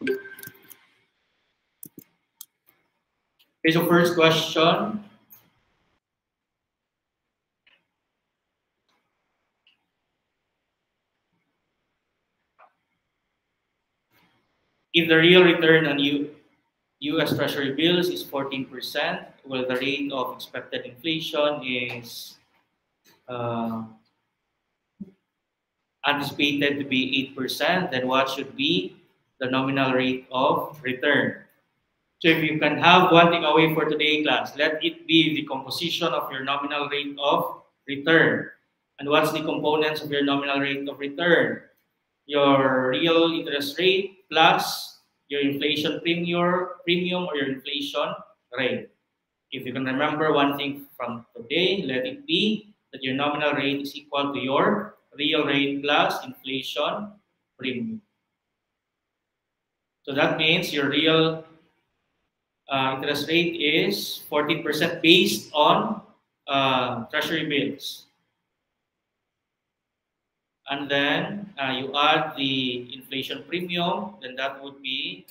Okay, so first question. If the real return on U.S. Treasury bills is 14%, well, the rate of expected inflation is anticipated to be 8%, then what should be the nominal rate of return? So if you can have one takeaway for today class, let it be the composition of your nominal rate of return. And what's the components of your nominal rate of return? Your real interest rate plus your inflation premium or your inflation rate. If you can remember one thing from today, let it be that your nominal rate is equal to your real rate plus inflation premium. So that means your real interest rate is 14% based on treasury bills. And then you add the inflation premium, then that would be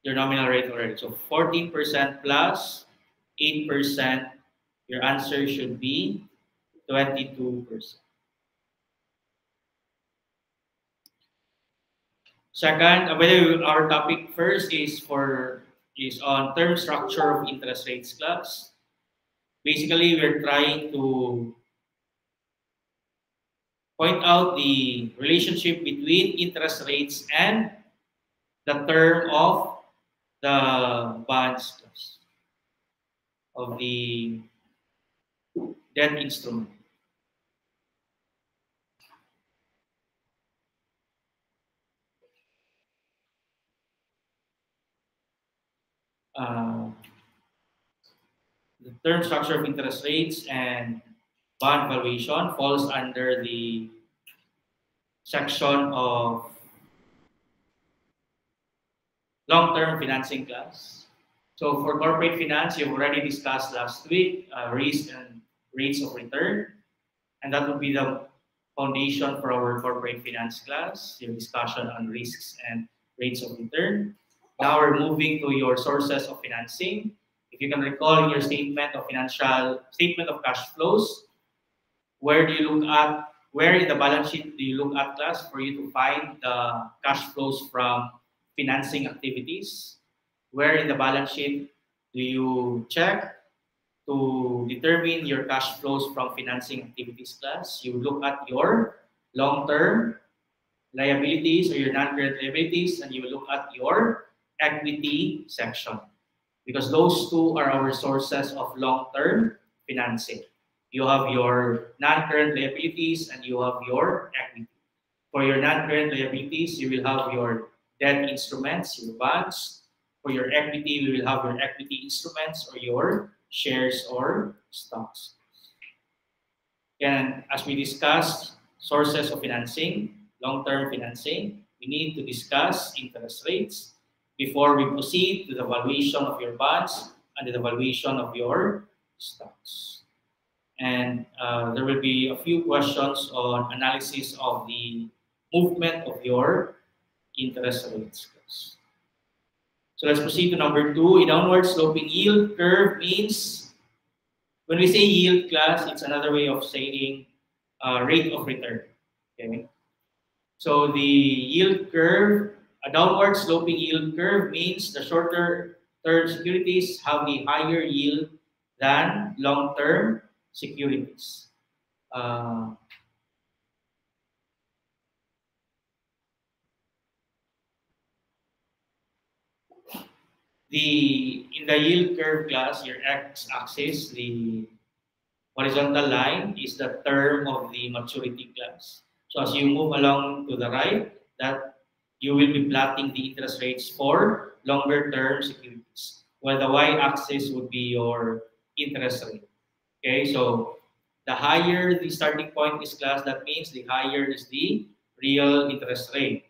your nominal rate already. So 14% plus 8%, your answer should be 22%. Second, our topic first is on term structure of interest rates class. Basically, we're trying to point out the relationship between interest rates and the term of the bonds of the debt instrument. Uh, the term structure of interest rates and bond valuation falls under the section of long-term financing class. So for corporate finance, you've already discussed last week risk and rates of return, and that would be the foundation for our corporate finance class, your discussion on risks and rates of return. Now we're moving to your sources of financing. If you can recall in your statement of cash flows, where in the balance sheet do you look at class for you to find the cash flows from financing activities? Where in the balance sheet do you check to determine your cash flows from financing activities class? You look at your long-term liabilities or your non-current liabilities, and you look at your equity section, because those two are our sources of long-term financing. You have your non-current liabilities and you have your equity. For your non-current liabilities, you will have your debt instruments, your bonds. For your equity, we will have your equity instruments or your shares or stocks. And as we discussed, sources of financing, long-term financing, we need to discuss interest rates before we proceed to the valuation of your bonds and the valuation of your stocks. And there will be a few questions on analysis of the movement of your interest rates. So let's proceed to number 2. A downward sloping yield curve means, when we say yield class, it's another way of saying rate of return. Okay. So the yield curve, a downward sloping yield curve means the shorter term securities have a higher yield than long-term securities. In the yield curve class, your x-axis, the horizontal line is the term of the maturity class. So as you move along to the right, that you will be plotting the interest rates for longer term securities, while the y-axis would be your interest rate. Okay, so the higher the starting point is class, that means the higher is the real interest rate.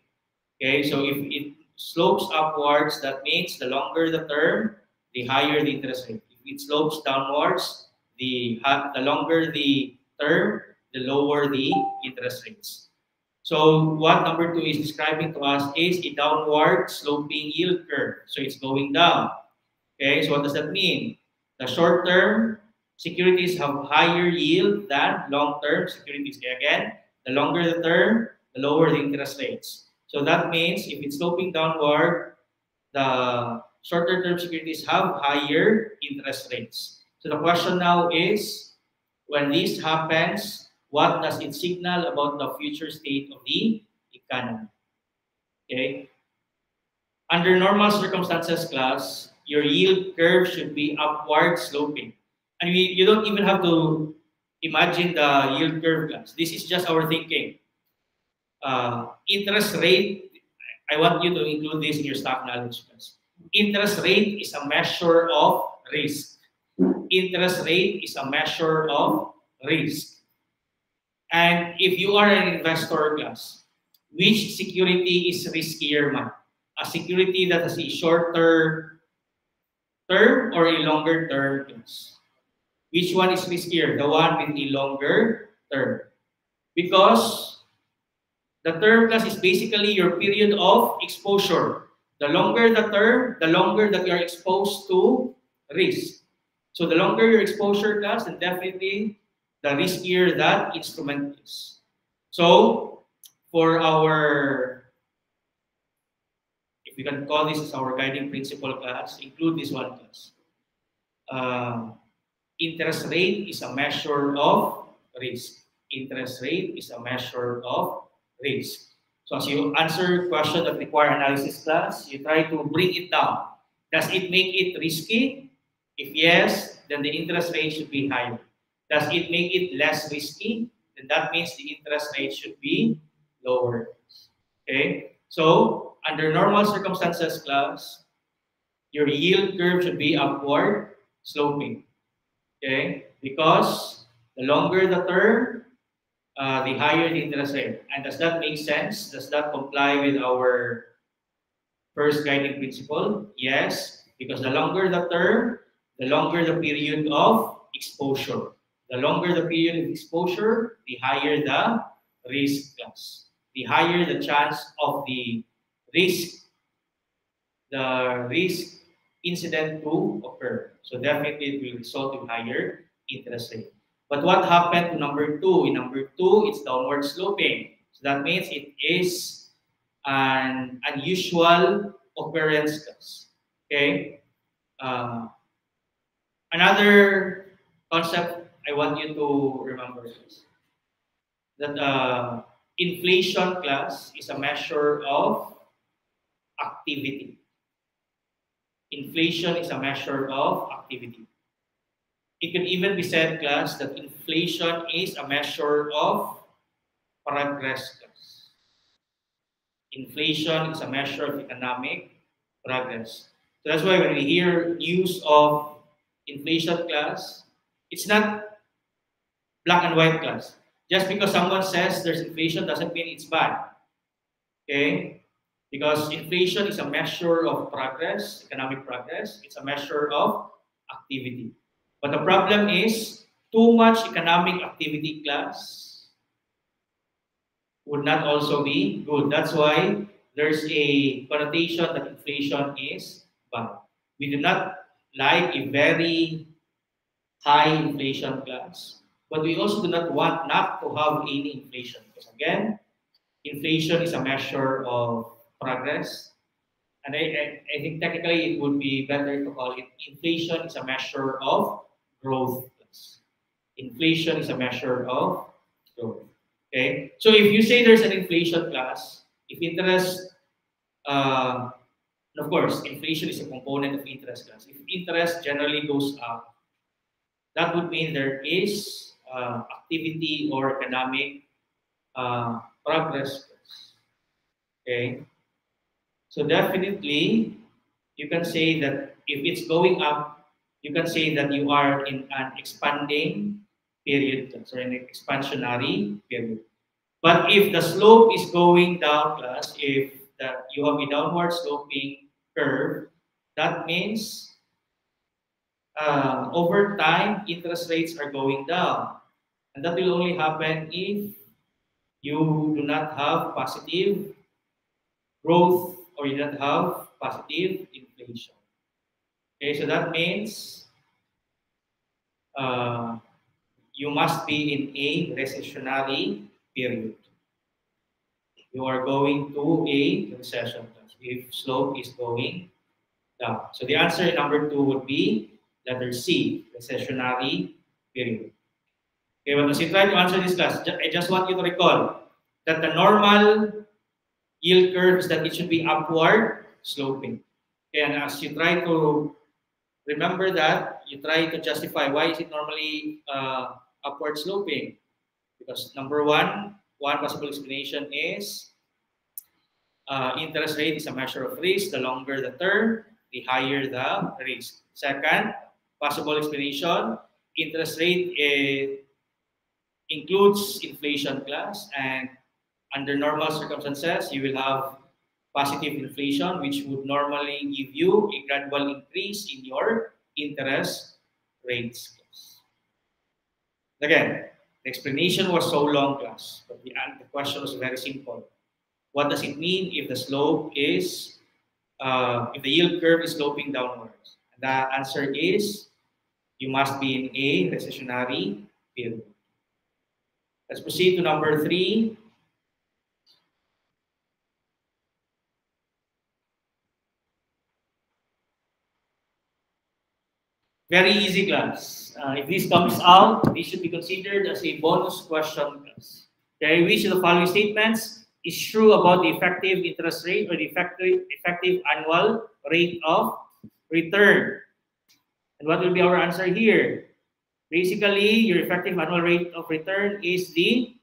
Okay, so if it slopes upwards, that means the longer the term, the higher the interest rate. If it slopes downwards, the longer the term, the lower the interest rates. So what number 2 is describing to us is a downward sloping yield curve. So it's going down. Okay, so what does that mean? The short-term securities have higher yield than long-term securities. Okay, again, the longer the term, the lower the interest rates. So that means if it's sloping downward, the shorter term securities have higher interest rates. So the question now is, when this happens, what does it signal about the future state of the economy? Okay. Under normal circumstances, class, your yield curve should be upward sloping. And you don't even have to imagine the yield curve, class. This is just our thinking. Interest rate, I want you to include this in your stock knowledge, class. Interest rate is a measure of risk. Interest rate is a measure of risk. And if you are an investor, class, which security is riskier, man? A security that has a shorter term or a longer term, class? Which one is riskier? The one with a longer term. Because the term, class, is basically your period of exposure. The longer the term, the longer that you are exposed to risk. So the longer your exposure, class, then definitely the riskier that instrument is. So for our, if we can call this as our guiding principle, class, include this one, class. Interest rate is a measure of risk. Interest rate is a measure of risk. So as you answer questions that require analysis, class, you try to bring it down. Does it make it risky? If yes, then the interest rate should be higher. Does it make it less risky? Then that means the interest rate should be lower. Okay? So under normal circumstances, class, your yield curve should be upward sloping. Okay? Because the longer the term, the higher the interest rate. And does that make sense? Does that comply with our first guiding principle? Yes, because the longer the term, the longer the period of exposure. The longer the period of exposure, the higher the risk class. The higher the chance of the risk incident to occur. So definitely it will result in higher interest rate. But what happened to number 2? In number 2, it's downward sloping. So that means it is an unusual occurrence class. Okay? Another concept I want you to remember is that inflation class is a measure of activity. Inflation is a measure of activity. It can even be said, class, that inflation is a measure of progress, class. Inflation is a measure of economic progress. So that's why when we hear news of inflation, class, it's not black and white, class. Just because someone says there's inflation doesn't mean it's bad. Okay? Because inflation is a measure of progress, economic progress. It's a measure of activity. But the problem is too much economic activity, class, would not also be good. That's why there's a connotation that inflation is bad. We do not like a very high inflation, class, but we also do not want not to have any inflation. Because again, inflation is a measure of progress. And I think technically it would be better to call it inflation is a measure of growth. Inflation is a measure of growth. Okay? So if you say there's an inflation class, if interest, of course, inflation is a component of interest class. If interest generally goes up, that would mean there is activity or economic progress. Okay? So definitely, you can say that if it's going up, you can say that you are in an expanding period, so an expansionary period. But if the slope is going down, class, if you have a downward sloping curve, that means over time, interest rates are going down. And that will only happen if you do not have positive growth or you don't have positive inflation. Okay, so that means you must be in a recessionary period. You are going to a recession if slope is going down. So the answer number 2 would be letter C, recessionary period. Okay, but as you try to answer this class, I just want you to recall that the normal yield curve is that it should be upward sloping. Okay, and as you try to remember that, you try to justify why is it normally upward sloping. Because number one possible explanation is interest rate is a measure of risk. The longer the term, the higher the risk. Second possible explanation, interest rate includes inflation class, and under normal circumstances, you will have positive inflation, which would normally give you a gradual increase in your interest rates. Again, the explanation was so long, class, but the question was very simple. What does it mean if the slope is, if the yield curve is sloping downwards? And the answer is, you must be in a recessionary period. Let's proceed to number 3. Very easy, class. If this comes out, this should be considered as a bonus question, class. Okay, which of the following statements is true about the effective interest rate or the effective annual rate of return? And what will be our answer here? Basically, your effective annual rate of return is the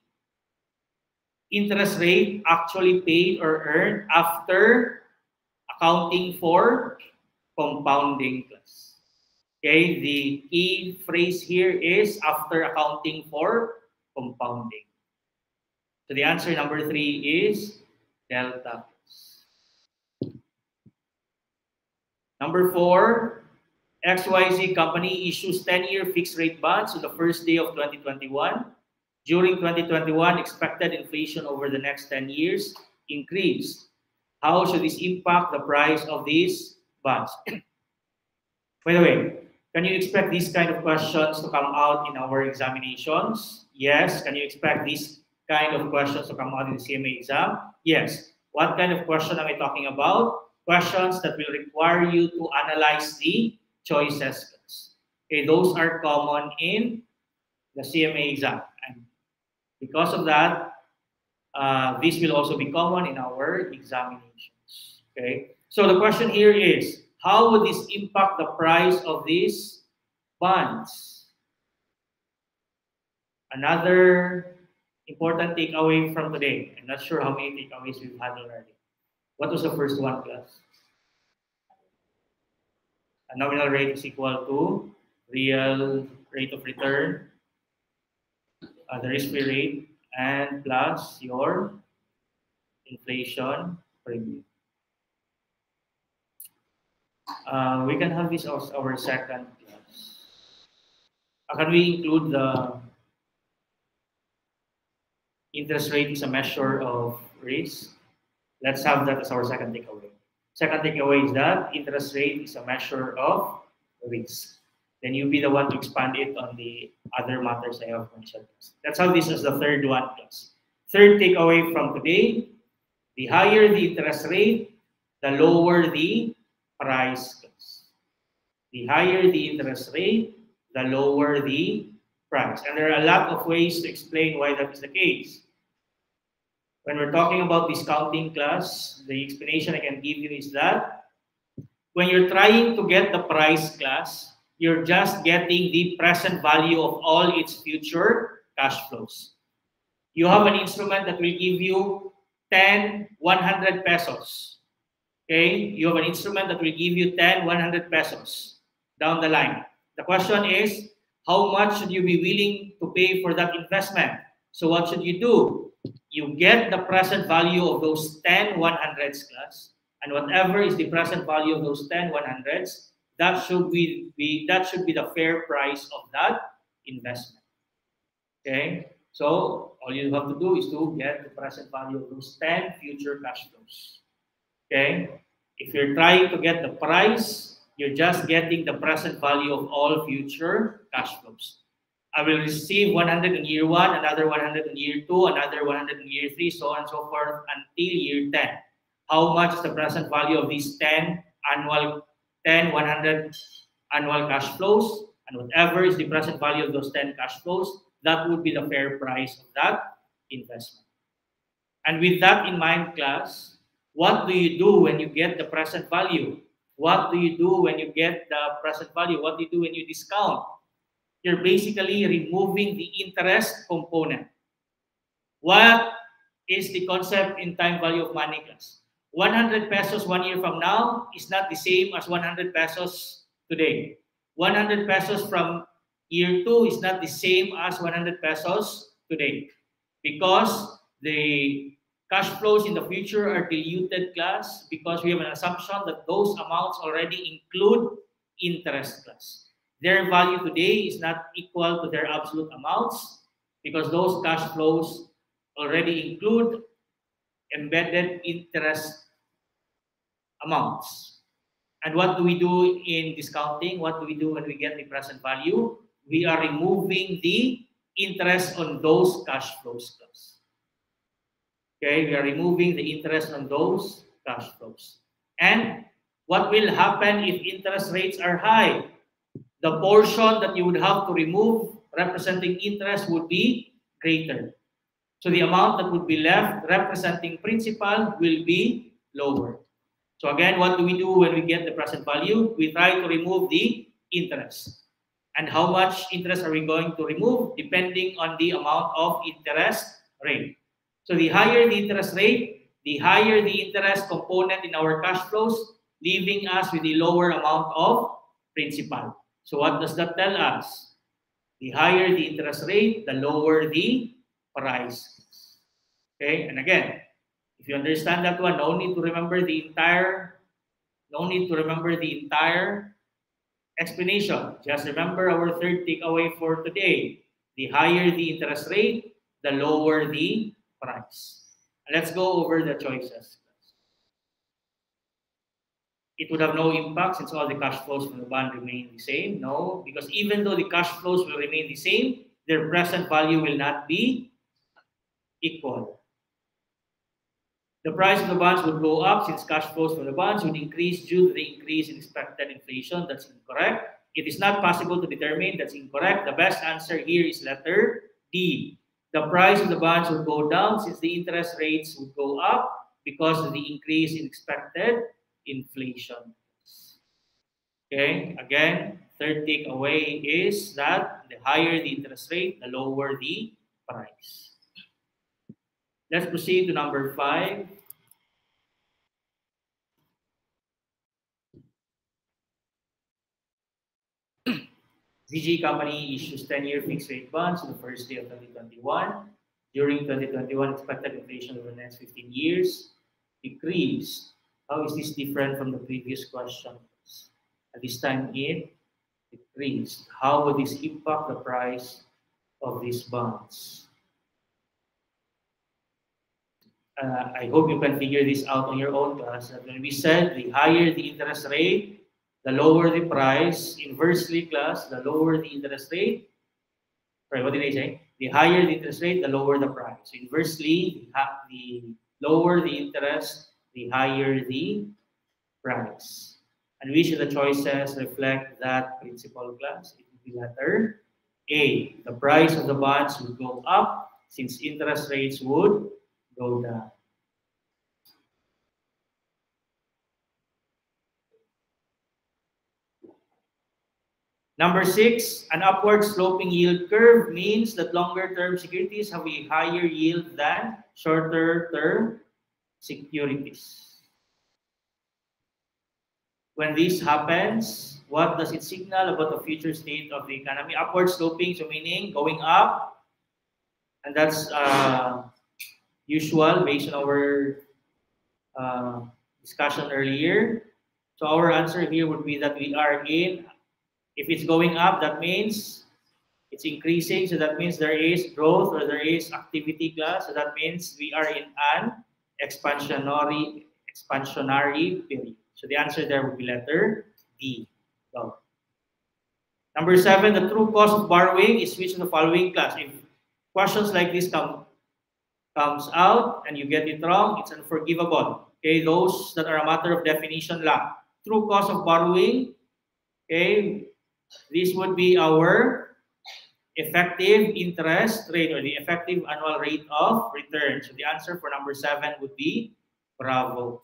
interest rate actually paid or earned after accounting for compounding, class. Okay, the key phrase here is after accounting for compounding. So the answer number 3 is delta. Number 4, XYZ company issues 10-year fixed rate bonds on the first day of 2021. During 2021, expected inflation over the next 10 years increased. How should this impact the price of these bonds? By the way, can you expect these kind of questions to come out in our examinations? Yes. Can you expect these kind of questions to come out in the CMA exam? Yes. What kind of question am I talking about? Questions that will require you to analyze the choices. Okay, those are common in the CMA exam. And because of that, this will also be common in our examinations. Okay, so the question here is, how would this impact the price of these bonds? Another important takeaway from today. I'm not sure how many takeaways we've had already. What was the first one, class? A nominal rate is equal to real rate of return, the risk-free rate, and plus your inflation premium. We can have this as our second class. Can we include the interest rate is a measure of risk? Let's have that as our second takeaway. Second takeaway is that interest rate is a measure of risk. Then you be the one to expand it on the other matters I have mentioned. Let's have this as the third one, class. Third takeaway from today, the higher the interest rate, the lower the price. The higher the interest rate, the lower the price. And there are a lot of ways to explain why that is the case. When we're talking about discounting, class, the explanation I can give you is that when you're trying to get the price, class, you're just getting the present value of all its future cash flows. You have an instrument that will give you 10, 100 pesos. Okay, you have an instrument that will give you 10, 100 pesos down the line. The question is, how much should you be willing to pay for that investment? So what should you do? You get the present value of those 10 100s, class, and whatever is the present value of those 10 100s, that should be the fair price of that investment. Okay, So all you have to do is to get the present value of those 10 future cash flows. Okay? If you're trying to get the price, you're just getting the present value of all future cash flows. I will receive 100 in year 1, another 100 in year 2, another 100 in year 3, so on and so forth until year 10. How much is the present value of these 10 100 annual cash flows? And whatever is the present value of those 10 cash flows, that would be the fair price of that investment. And with that in mind, class, what do you do when you get the present value? What do you do when you get the present value? What do you do when you discount? You're basically removing the interest component. What is the concept in time value of money, class? 100 pesos 1 year from now is not the same as 100 pesos today. 100 pesos from year 2 is not the same as 100 pesos today, because the cash flows in the future are diluted, class, because we have an assumption that those amounts already include interest, class. Their value today is not equal to their absolute amounts because those cash flows already include embedded interest amounts. And what do we do in discounting? What do we do when we get the present value? We are removing the interest on those cash flows. Okay, we are removing the interest on those cash flows. And what will happen if interest rates are high? The portion that you would have to remove representing interest would be greater. So the amount that would be left representing principal will be lower. So again, what do we do when we get the present value? We try to remove the interest. And how much interest are we going to remove? Depending on the amount of interest rate. So the higher the interest rate, the higher the interest component in our cash flows, leaving us with the lower amount of principal. So what does that tell us? The higher the interest rate, the lower the price. Okay, and again, if you understand that one, no need to remember the entire explanation. Just remember our third takeaway for today. The higher the interest rate, the lower the price. And let's go over the choices. It would have no impact since all the cash flows from the bond remain the same. No, because even though the cash flows will remain the same, their present value will not be equal. The price of the bonds would go up since cash flows from the bonds would increase due to the increase in expected inflation. That's incorrect. It is not possible to determine. That's incorrect. The best answer here is letter D. The price of the bonds would go down since the interest rates would go up because of the increase in expected inflation. Okay, again, third takeaway is that the higher the interest rate, the lower the price. Let's proceed to number 5. ZG Company issues 10-year fixed rate bonds on the first day of 2021. During 2021, expected inflation over the next 15 years decreased. How is this different from the previous question? At this time, it decreased. How would this impact the price of these bonds? I hope you can figure this out on your own, class. When we said the higher the interest rate, the lower the price. Inversely, class, the lower the interest rate. Sorry, what did I say? The higher the interest rate, the lower the price. Inversely, the lower the interest, the higher the price. And which of the choices reflect that principle, class? It would be letter A. The price of the bonds would go up since interest rates would go down. Number 6, an upward sloping yield curve means that longer-term securities have a higher yield than shorter-term securities. When this happens, what does it signal about the future state of the economy? Upward sloping, so meaning going up, and that's usual based on our discussion earlier. So our answer here would be that we are in. If it's going up, that means It's increasing, so that means there is growth or there is activity class. So that means we are in an expansionary period. So the answer there would be letter D. So, number 7, the true cost of borrowing is which of the following class? If questions like this comes out and you get it wrong, it's unforgivable. Okay, those that are a matter of definition lang. True cost of borrowing, okay, this would be our effective interest rate or the effective annual rate of return. So the answer for number 7 would be bravo.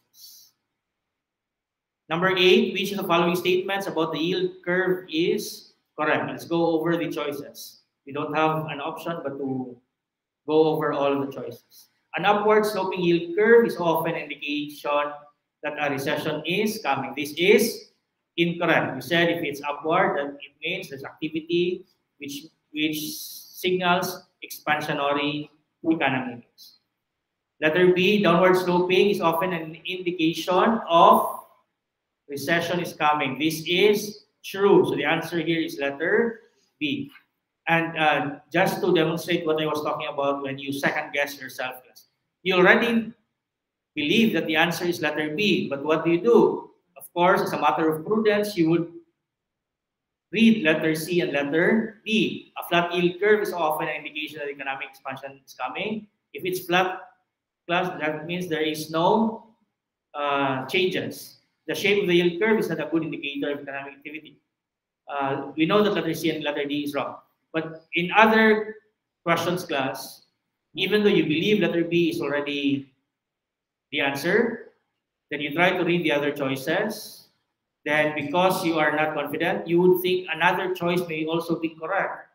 Number 8, which of the following statements about the yield curve is correct? Let's go over the choices. We don't have an option but to go over all the choices. An upward sloping yield curve is often an indication that a recession is coming. This is incorrect. We said if it's upward, then it means there's activity which signals expansionary economics. Letter B, downward sloping is often an indication of recession is coming. This is true. So the answer here is letter B. And just to demonstrate what I was talking about when you second guess yourself, you already believe that the answer is letter B, but what do? Of course, as a matter of prudence, you would read letter C and letter D. A flat yield curve is often an indication that economic expansion is coming. If it's flat, that means there is no changes. The shape of the yield curve is not a good indicator of economic activity. We know that letter C and letter D is wrong. But in other questions class, even though you believe letter B is already the answer, then you try to read the other choices. Then because you are not confident, you would think another choice may also be correct.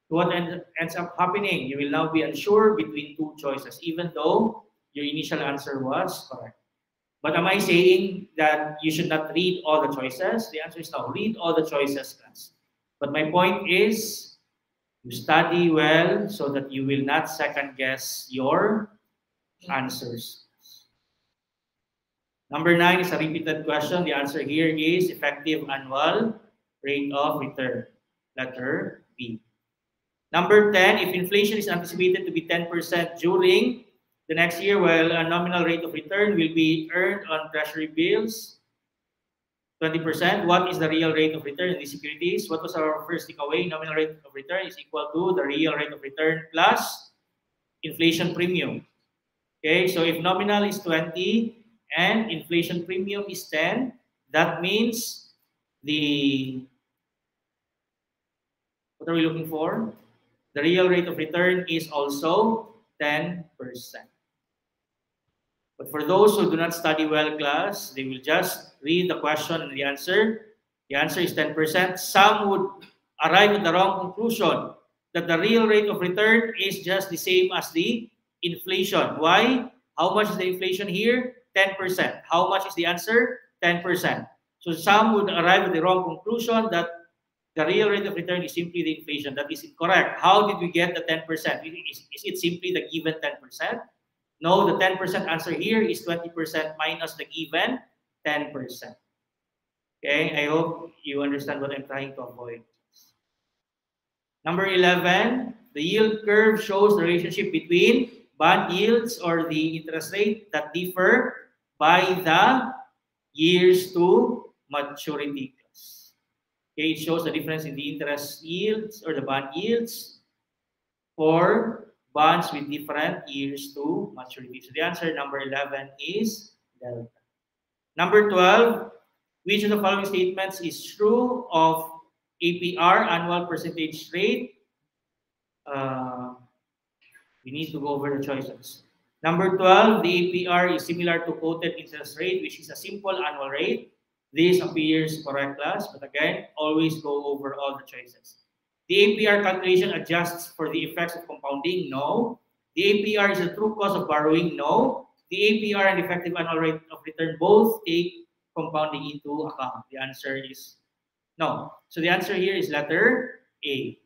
What ends up happening? You will now be unsure between two choices, even though your initial answer was correct. But am I saying that you should not read all the choices? The answer is no. Read all the choices, class. But my point is, you study well so that you will not second guess your answers. Number 9 is a repeated question. The answer here is effective annual rate of return. Letter B. Number 10, if inflation is anticipated to be 10% during the next year, while a nominal rate of return will be earned on treasury bills, 20%, what is the real rate of return in these securities? What was our first takeaway? Nominal rate of return is equal to the real rate of return plus inflation premium. Okay, so if nominal is 20 and inflation premium is 10, that means what are we looking for? The real rate of return is also 10%. But for those who do not study well, class, they will just read the question and the answer. The answer is 10%. Some would arrive at the wrong conclusion that the real rate of return is just the same as the inflation. Why? How much is the inflation here? 10%. How much is the answer? 10%. So some would arrive at the wrong conclusion that the real rate of return is simply the inflation. That is incorrect. How did we get the 10%? Is it simply the given 10%? No, the 10% answer here is 20% minus the given 10%. Okay, I hope you understand what I'm trying to avoid. Number 11, the yield curve shows the relationship between bond yields or the interest rate that differ by the years to maturity. Okay, it shows the difference in the interest yields or the bond yields for bonds with different years to maturity. So the answer number 11 is delta. Number 12, which of the following statements is true of APR, annual percentage rate? We need to go over the choices. Number 12, the APR is similar to quoted interest rate, which is a simple annual rate. This appears correct, class, but again, always go over all the choices. The APR calculation adjusts for the effects of compounding? No. The APR is the true cost of borrowing? No. The APR and effective annual rate of return both take compounding into account. The answer is no. So the answer here is letter A.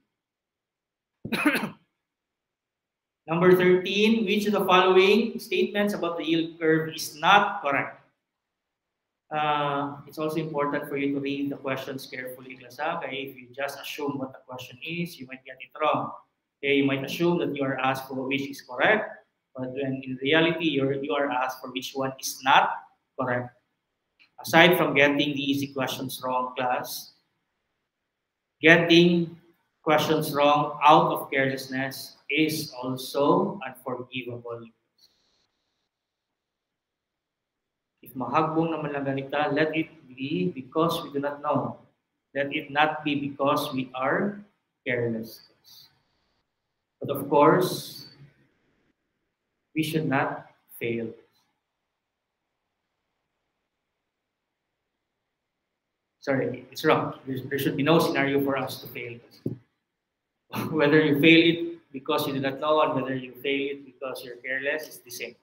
Number 13, which of the following statements about the yield curve is not correct? It's also important for you to read the questions carefully, class. Okay? If you just assume what the question is, you might get it wrong. Okay? You might assume that you are asked for which is correct, but when in reality you are asked for which one is not correct. Aside from getting the easy questions wrong, class, getting questions wrong out of carelessness is also unforgivable. If mahagbong naman lang ganita, let it be because we do not know. Let it not be because we are careless. But of course, we should not fail. Sorry, it's wrong. There should be no scenario for us to fail. Whether you fail it because you do not know and whether you fail it because you're careless, it's the same.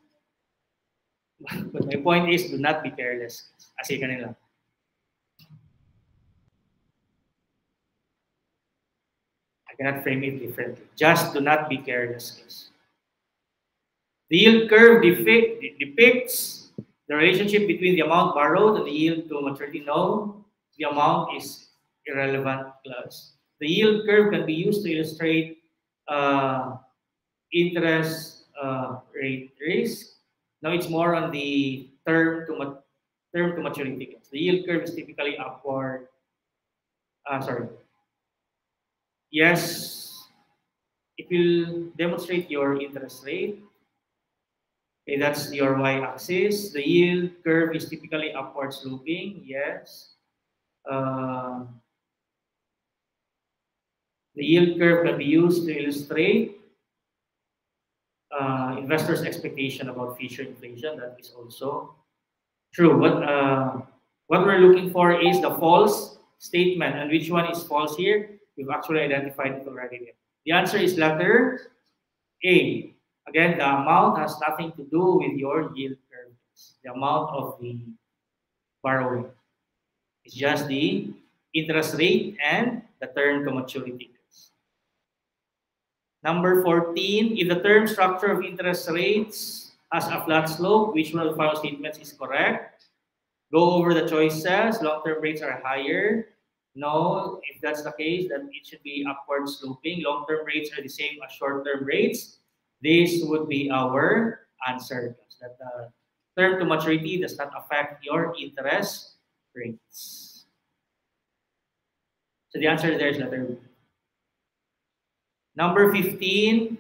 But my point is, do not be careless. Asi kanila. I cannot frame it differently. Just do not be careless. The yield curve depicts the relationship between the amount borrowed and the yield to maturity. No, the amount is irrelevant, class. The yield curve can be used to illustrate interest rate risk. Now it's more on the term to maturity. The yield curve is typically upward. Yes, it will demonstrate your interest rate. Okay, that's your y-axis. The yield curve is typically upward sloping. Yes. The yield curve can be used to illustrate investors' expectation about future inflation. That is also true. What we're looking for is the false statement. And which one is false here? We've actually identified it already. The answer is letter A. Again, the amount has nothing to do with your yield curve. The amount of the borrowing. It's just the interest rate and the term to maturity. Number 14, if the term structure of interest rates has a flat slope, which one of the following statements is correct? Go over the choices. Long-term rates are higher. No, if that's the case, then it should be upward sloping. Long-term rates are the same as short-term rates. This would be our answer. That the term to maturity does not affect your interest rates. So the answer there is letter B. Number 15,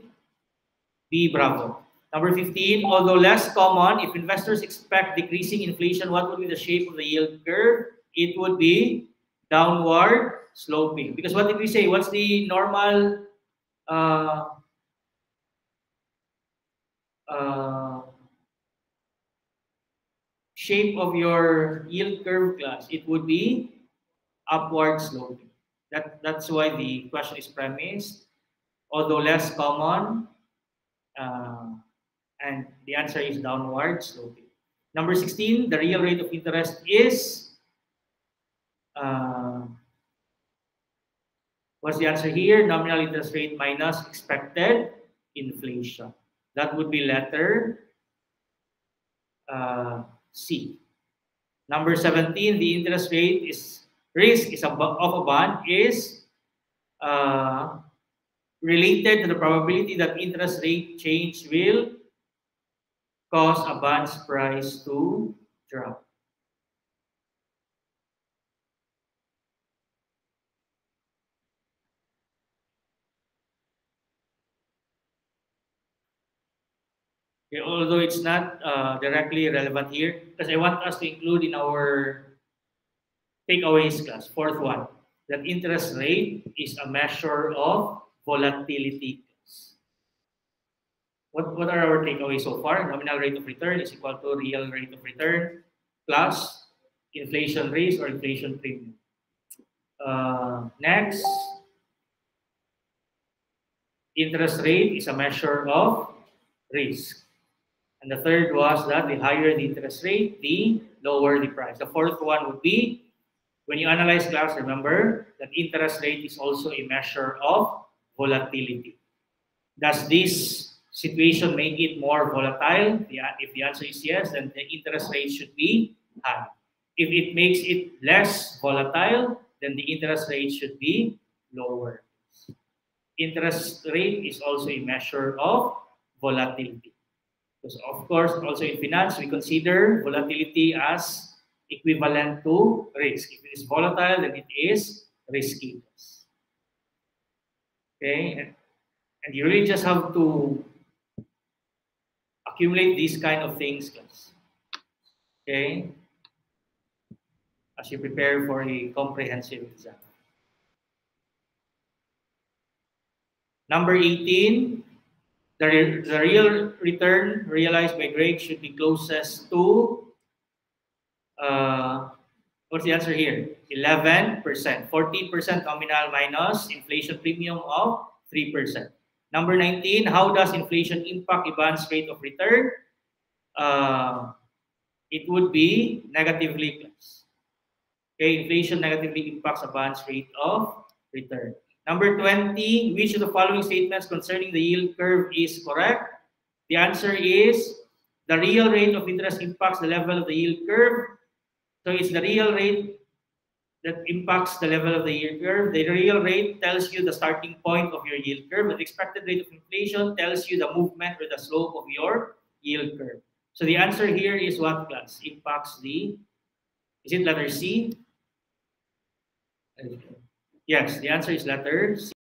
B, bravo. Number 15, although less common, if investors expect decreasing inflation, what would be the shape of the yield curve? It would be downward sloping. Because what did we say? What's the normal shape of your yield curve, class? It would be upward sloping. That's why the question is premised. Although less common, and the answer is downward sloping. Number 16, the real rate of interest is, what's the answer here? Nominal interest rate minus expected inflation. That would be letter C. Number 17, the interest rate is risk is of a bond is related to the probability that interest rate change will cause a bond's price to drop. Okay, although it's not directly relevant here, because I want us to include in our takeaways class, fourth one, that interest rate is a measure of volatility. What are our takeaways so far? Nominal rate of return is equal to real rate of return plus inflation risk or inflation premium. Next, interest rate is a measure of risk. And the third was that the higher the interest rate, the lower the price. The fourth one would be, when you analyze class, remember that interest rate is also a measure of volatility. Does this situation make it more volatile? If the answer is yes, then the interest rate should be high. If it makes it less volatile, then the interest rate should be lower. Interest rate is also a measure of volatility. Because of course, also in finance, we consider volatility as equivalent to risk. If it is volatile, then it is risky. Okay, and you really just have to accumulate these kind of things, class. Okay, as you prepare for a comprehensive exam. Number 18, the real return realized by Drake should be closest to, what's the answer here? 11%. 14% nominal minus inflation premium of 3%. Number 19, how does inflation impact a bond's rate of return? It would be negatively, class. Okay, inflation negatively impacts a bond's rate of return. Number 20, which of the following statements concerning the yield curve is correct? The answer is the real rate of interest impacts the level of the yield curve. So it's the real rate that impacts the level of the yield curve. The real rate tells you the starting point of your yield curve. The expected rate of inflation tells you the movement or the slope of your yield curve. So the answer here is what, class? Impacts the, is it letter C? Yes, the answer is letter C.